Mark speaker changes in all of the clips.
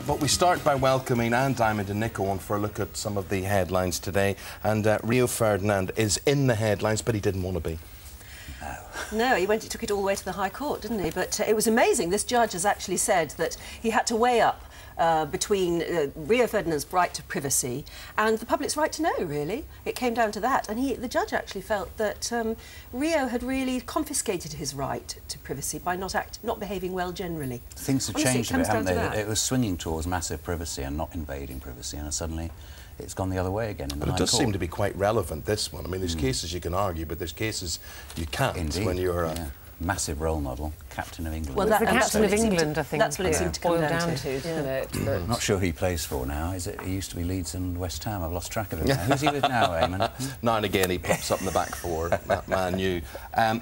Speaker 1: But we start by welcoming Anne Diamond and Nick Owen for a look at some of the headlines today. And Rio Ferdinand is in the headlines, but he didn't want to be.
Speaker 2: No, he took it all the way to the High Court, didn't he? But it was amazing. This judge has actually said that he had to weigh up between Rio Ferdinand's right to privacy and the public's right to know, really. It came down to that. And the judge actually felt that Rio had really confiscated his right to privacy by not behaving well generally.
Speaker 3: Things have
Speaker 2: Honestly,
Speaker 3: changed a bit, haven't they?
Speaker 2: It
Speaker 3: was swinging towards massive privacy and not invading privacy, and suddenly it's gone the other way again in the High Court.
Speaker 1: But it does seem to be quite relevant, this one. I mean, there's cases you can argue, but there's cases you can't.
Speaker 3: Indeed.
Speaker 1: When you're a
Speaker 3: massive role model, captain of England.
Speaker 2: Well,
Speaker 4: the captain of England, I think.
Speaker 2: That's what it seemed to come down to,
Speaker 4: isn't it?
Speaker 3: I'm not sure who he plays for now. He used to be Leeds and West Ham. I've lost track of him now. Who's he with now, Eamon?
Speaker 1: Now and again he pops up in the back four, that Man U.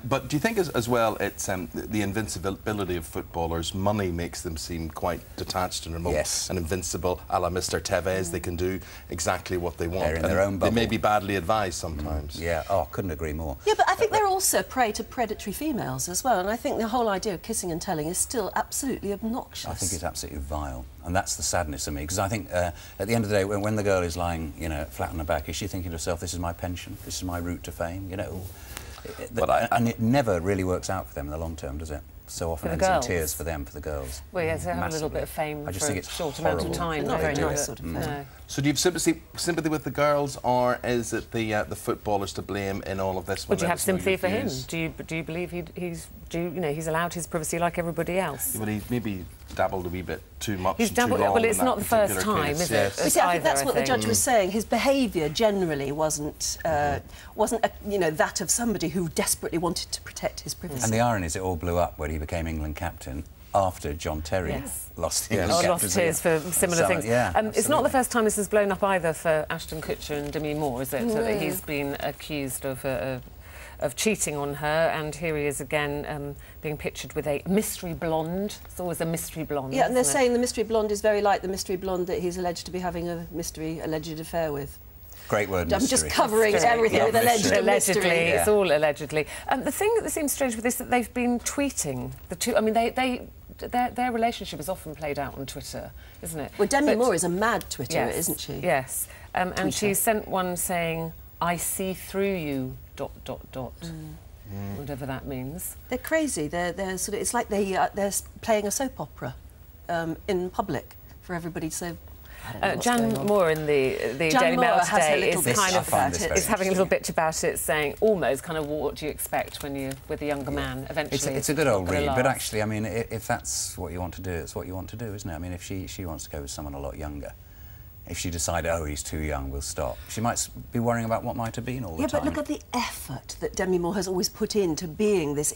Speaker 1: But do you think as well it's the invincibility of footballers, money makes them seem quite detached and remote and invincible, a la Mr Tevez. They can do exactly what they want.
Speaker 3: They're in their own bubble.
Speaker 1: They may be badly advised sometimes.
Speaker 3: Yeah, couldn't agree more.
Speaker 2: Yeah, but I think they're also prey to predatory females as well, and I think the whole idea of kissing and telling is still absolutely obnoxious.
Speaker 3: I think it's absolutely vile, and that's the sadness of me, because I think at the end of the day, when the girl is lying, flat on her back, is she thinking to herself, this is my pension, this is my route to fame, and it never really works out for them in the long term, does it? So often ends in tears for them, for the girls.
Speaker 4: Well, yes, they have a little bit of fame for a short amount of time.
Speaker 2: Not very nice sort of fame.
Speaker 4: No.
Speaker 1: So do you have sympathy with the girls, or is it the footballers to blame in all of this?
Speaker 4: Would you have sympathy for him? Do you believe he's allowed his privacy like everybody else?
Speaker 1: But he maybe dabbled a wee bit too much.
Speaker 4: He's dabbled. Well, it's not the first time, is it?
Speaker 2: You see, I think that's what the judge was saying. His behaviour generally wasn't that of somebody who desperately wanted to protect his privacy.
Speaker 3: And the irony is, it all blew up when he became England captain after John Terry lost his
Speaker 4: lost his for similar things. It's not the first time this has blown up either for Ashton Kutcher and Demi Moore, is it? No. So that he's been accused of cheating on her, and here he is again being pictured with a mystery blonde. It's always a mystery blonde.
Speaker 2: Yeah, and they're saying the mystery blonde is very like the mystery blonde that he's alleged to be having a alleged affair with.
Speaker 3: Great word,
Speaker 2: I'm
Speaker 3: mystery.
Speaker 2: just covering everything with allegedly.
Speaker 4: It's all allegedly. The thing that seems strange with this is that they've been tweeting the two. I mean, their relationship is often played out on Twitter, isn't it?
Speaker 2: Well, Demi Moore is a mad Twitterer, isn't she?
Speaker 4: Yes, and she sent one saying, "I see through you." ... Whatever that means.
Speaker 2: They're crazy. They're sort of. It's like they're playing a soap opera in public for everybody to say.
Speaker 4: Jan Moore in the Daily Mail today is having a little bitch about it, saying almost kind of what do you expect when you're with a younger man eventually.
Speaker 3: It's a good old read, but actually, I mean, if that's what you want to do, it's what you want to do, isn't it? I mean, if she wants to go with someone a lot younger, if she decided, oh, he's too young, we'll stop, she might be worrying about what might have been all the time.
Speaker 2: Yeah, but look at the effort that Demi Moore has always put into being this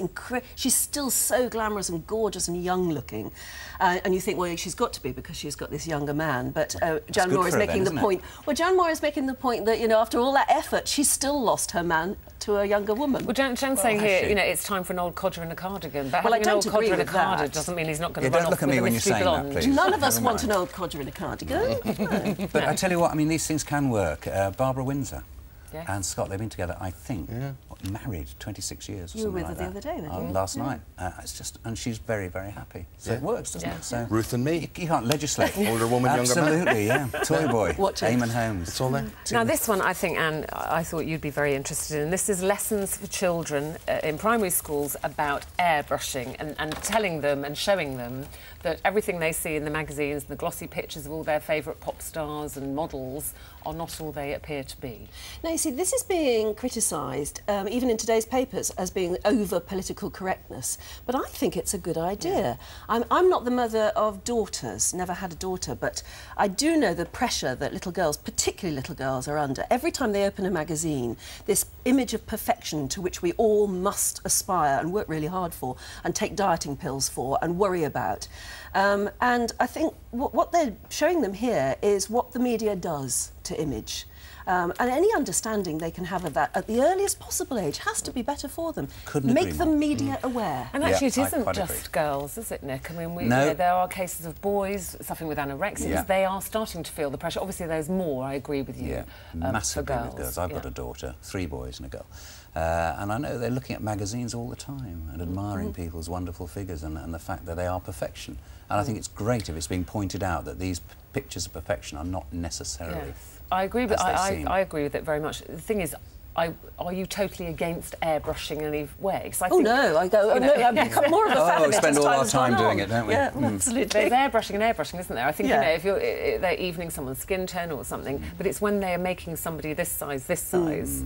Speaker 2: she's still so glamorous and gorgeous and young-looking. And you think, well, she's got to be because she's got this younger man. But Jan Moore is making the point... Well, Jan Moore is making the point that, after all that effort, she's still lost her man to a younger woman.
Speaker 4: Well, Jan's saying here, it's time for an old codger in a cardigan. But having an old codger in a cardigan doesn't mean he's not going to run off with a mystery blonde.
Speaker 2: None of us want an old codger in a cardigan.
Speaker 3: But I tell you what, I mean, these things can work. Barbara Windsor and Scott, they've been together, I think, married 26 years or something like that.
Speaker 2: You were with her the other day, didn't you?
Speaker 3: Last night. It's just, and she's very, very happy. So it works, doesn't it? So
Speaker 1: Ruth and me.
Speaker 3: You can't legislate.
Speaker 1: Older woman, younger man.
Speaker 3: Absolutely, yeah. Toy boy. Eamon Holmes.
Speaker 1: It's all there.
Speaker 4: Now, this one, I think, Anne, I thought you'd be very interested in. This is lessons for children in primary schools about airbrushing and telling them and showing them that everything they see in the magazines, the glossy pictures of all their favourite pop stars and models are not all they appear to be.
Speaker 2: Now, you see, this is being criticised, even in today's papers, as being over political correctness. But I think it's a good idea. I'm not the mother of daughters, never had a daughter, but I do know the pressure that little girls, particularly little girls, are under. Every time they open a magazine, this image of perfection to which we all must aspire and work really hard for and take dieting pills for and worry about. And I think what they're showing them here is what the media does to image. And any understanding they can have of that at the earliest possible age has to be better for them. Make the media aware.
Speaker 4: And actually, it isn't just girls, is it, Nick? I mean, there are cases of boys suffering with anorexia. They are starting to feel the pressure. Obviously, there's more, I agree with you,
Speaker 3: massively
Speaker 4: for girls.
Speaker 3: with girls. I've got a daughter, 3 boys and a girl. And I know they're looking at magazines all the time and admiring people's wonderful figures and the fact that they are perfection. And I think it's great if it's being pointed out that these pictures of perfection are not necessarily.
Speaker 4: I agree, but I agree with it very much. The thing is, are you totally against airbrushing in any way? I
Speaker 2: think, no, I go, no, I've become more of a fan of it.
Speaker 3: We spend all our time doing it, don't we?
Speaker 2: Yeah, absolutely.
Speaker 4: There's airbrushing and airbrushing, isn't there? I think, you know, if they're evening someone's skin tone or something, but it's when they are making somebody this size,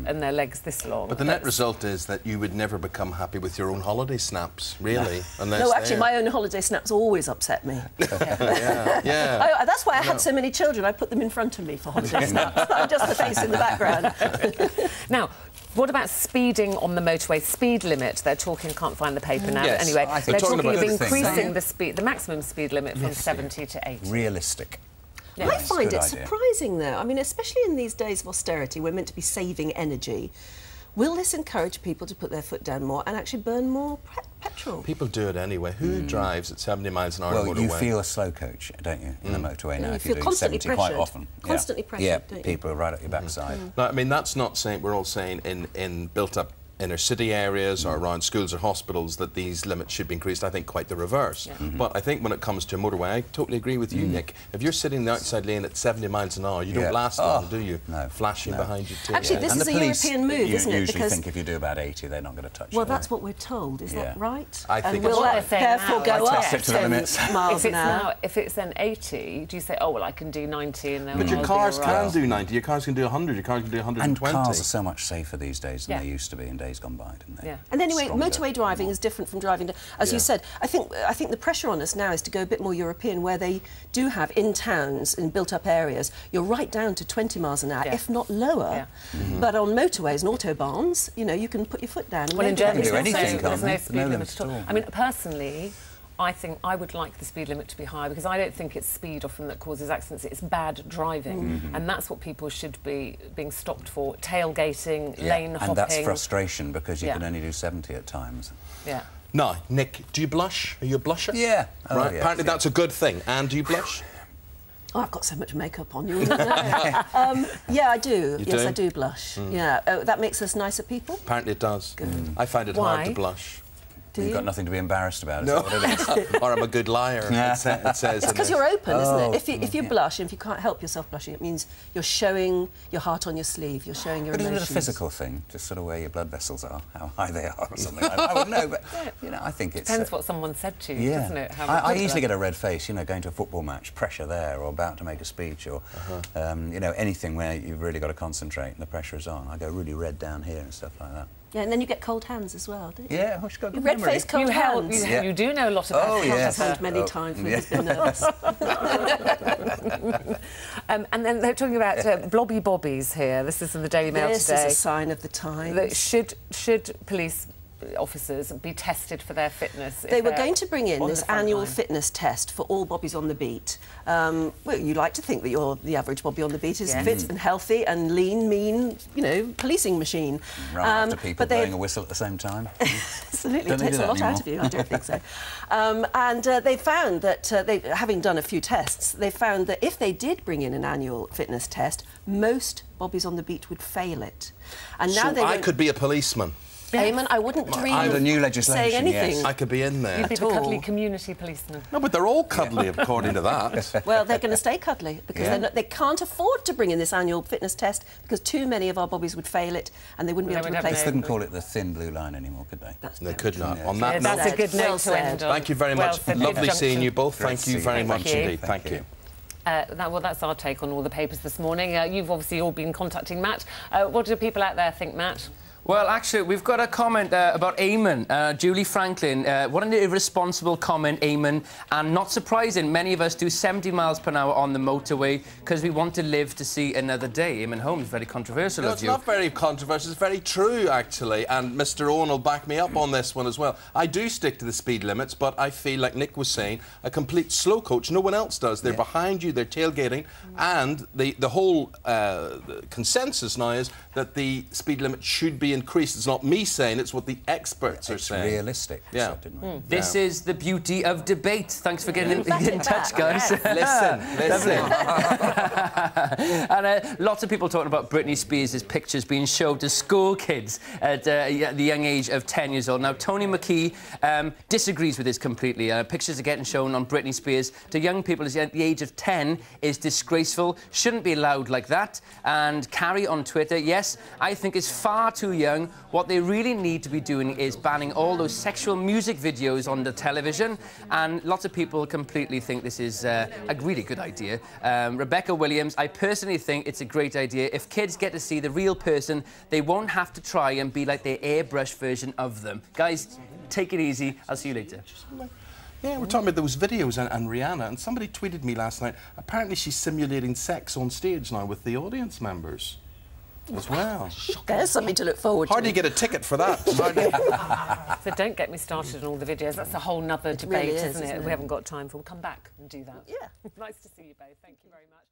Speaker 4: and their legs this long.
Speaker 1: But the net result is that you would never become happy with your own holiday snaps, really.
Speaker 2: No, actually, my own holiday snaps always upset me.
Speaker 1: Yeah.
Speaker 2: That's why I had so many children. I put them in front of me for holiday snaps. I'm just the face in the background.
Speaker 4: Now, what about speeding on the motorway? Speed limit, they're talking, can't find the paper now,
Speaker 1: yes,
Speaker 4: but anyway, they're talking of increasing the maximum speed limit from 70 to 80.
Speaker 3: Realistic.
Speaker 2: Yeah. I find it surprising, though. I mean, especially in these days of austerity, we're meant to be saving energy. Will this encourage people to put their foot down more and actually burn more petrol?
Speaker 1: People do it anyway. Who drives at 70 miles an hour on the motorway?
Speaker 3: Well, you feel a slow coach, don't you, in the motorway now, if you're doing 70 quite often.
Speaker 2: Constantly pressured,
Speaker 3: yeah,
Speaker 2: don't you?
Speaker 3: people are right up your backside.
Speaker 1: No, I mean, that's not saying, we're all saying in built-up inner city areas or around schools or hospitals that these limits should be increased. I think quite the reverse. But I think when it comes to a motorway, I totally agree with you, Nick. If you're sitting in the outside lane at 70 miles an hour, you don't last long, do you?
Speaker 3: No.
Speaker 1: Flashing behind you too.
Speaker 2: Actually, this is a European move, isn't it?
Speaker 3: You usually think if you do about 80, they're not going to touch you.
Speaker 2: Well, that's what we're told. Is that right?
Speaker 1: I think
Speaker 2: will that therefore go up 10 miles an hour?
Speaker 4: If it's then 80, do you say, oh, well, I can do 90 and then...
Speaker 1: But your cars can do 90, your cars can do 100, your cars can do 120.
Speaker 3: And cars are so much safer these days than they used to be in days gone by, didn't they?
Speaker 4: Yeah.
Speaker 2: And anyway, motorway driving is different from driving, as you said. I think the pressure on us now is to go a bit more European, where they do have in towns, in built-up areas, you're right down to 20 miles an hour, if not lower. But on motorways and autobahns, you know, you can put your foot down.
Speaker 4: Well, in Germany,
Speaker 3: there's
Speaker 4: no speed limit at all. I mean, personally, I think I would like the speed limit to be higher, because I don't think it's speed often that causes accidents, it's bad driving. And that's what people should be being stopped for, tailgating, lane hopping.
Speaker 3: And that's frustration, because you can only do 70 at times.
Speaker 4: Yeah.
Speaker 1: No, Nick, do you blush? Are you a blusher?
Speaker 3: Yeah.
Speaker 1: Right, apparently that's a good thing. And do you blush?
Speaker 2: Oh, I've got so much makeup on you. Yeah, I do. Yes, I do blush. Yeah, that makes us nicer people.
Speaker 1: Apparently it does. I find it hard to blush.
Speaker 3: You've got nothing to be embarrassed about, is
Speaker 1: no.
Speaker 3: that what it is?
Speaker 1: Or I'm a good liar, it says.
Speaker 2: It's because you're open, isn't it? If you blush, and if you can't help yourself blushing, it means you're showing your heart on your sleeve, you're showing your emotions.
Speaker 3: But is it a physical thing, just sort of where your blood vessels are, how high they are or something? I wouldn't know, but, you know, I think it's...
Speaker 4: Depends what someone said to you, doesn't it?
Speaker 3: I easily get a red face, you know, going to a football match, pressure there, or about to make a speech, or, you know, anything where you've really got to concentrate and the pressure is on. I go really red down here and stuff like that.
Speaker 2: Yeah, and then you get cold hands as well, don't you?
Speaker 3: Yeah, she's got good
Speaker 2: red face, cold hands.
Speaker 4: You do know a lot about
Speaker 2: it. I've had many times when he's been nervous.
Speaker 4: And then they're talking about blobby bobbies here. This is in the Daily Mail today.
Speaker 2: This is a sign of the times.
Speaker 4: That should police officers be tested for their fitness?
Speaker 2: They were going to bring in this annual fitness test for all bobbies on the beat. Well, you like to think that the average bobby on the beat is fit and healthy and lean, mean, you know, policing machine.
Speaker 3: Right, after people blowing a whistle at the same time.
Speaker 2: Absolutely, it takes a lot out of you, I don't think so. And they found that, having done a few tests, they found that if they did bring in an annual fitness test, most bobbies on the beat would fail it. And now
Speaker 1: I could be a policeman.
Speaker 2: Eamon, I wouldn't dream
Speaker 3: of new legislation,
Speaker 2: saying anything.
Speaker 1: I could be in there.
Speaker 4: You'd be the cuddly community policeman.
Speaker 1: No, but they're all cuddly, according to that.
Speaker 2: Well, they're going to stay cuddly, because they can't afford to bring in this annual fitness test, because too many of our bobbies would fail it, and they wouldn't be able to replace it.
Speaker 3: They couldn't call it the thin blue line anymore, could they?
Speaker 1: They could not. On that
Speaker 4: note, that's a good note to end on.
Speaker 1: Thank you very much. Lovely seeing you both. Thank you very much indeed. Thank you.
Speaker 4: Well, that's our take on all the papers this morning. You've obviously all been contacting Matt. What do people out there think, Matt?
Speaker 5: Well, actually, we've got a comment about Eamon. Julie Franklin, what an irresponsible comment, Eamon. And not surprising, many of us do 70 miles per hour on the motorway because we want to live to see another day. Eamon Holmes, very controversial of you.
Speaker 1: It's not very controversial, it's very true, actually. And Mr. Owen will back me up on this one as well. I do stick to the speed limits, but I feel, like Nick was saying, a complete slow coach. No one else does. They're behind you, they're tailgating. And the whole consensus now is that the speed limit should be increased. It's not me saying, it's what the experts are saying.
Speaker 3: It's realistic.
Speaker 1: Yeah.
Speaker 5: This is the beauty of debate. Thanks for getting in touch, guys.
Speaker 1: Listen.
Speaker 5: And lots of people talking about Britney Spears' pictures being showed to school kids at the young age of 10 years old. Now, Tony McKee disagrees with this completely. Pictures are getting shown on Britney Spears to young people at the age of 10 is disgraceful, shouldn't be allowed like that. And Carrie on Twitter, yes, I think it's far too young. What they really need to be doing is banning all those sexual music videos on the television. And lots of people completely think this is a really good idea. Rebecca Williams, I personally think it's a great idea. If kids get to see the real person, they won't have to try and be like the airbrush version of them. Guys, take it easy. I'll see you later.
Speaker 1: Yeah, we're talking about those videos and Rihanna, and somebody tweeted me last night, apparently she's simulating sex on stage now with the audience members as well.
Speaker 2: There's something to look forward to.
Speaker 1: How do you get a ticket for that?
Speaker 4: So don't get me started on all the videos. That's a whole nother debate,
Speaker 2: really
Speaker 4: isn't it? We haven't got time for. We'll come back and do that.
Speaker 2: Yeah.
Speaker 4: Nice to see you both. Thank you very much.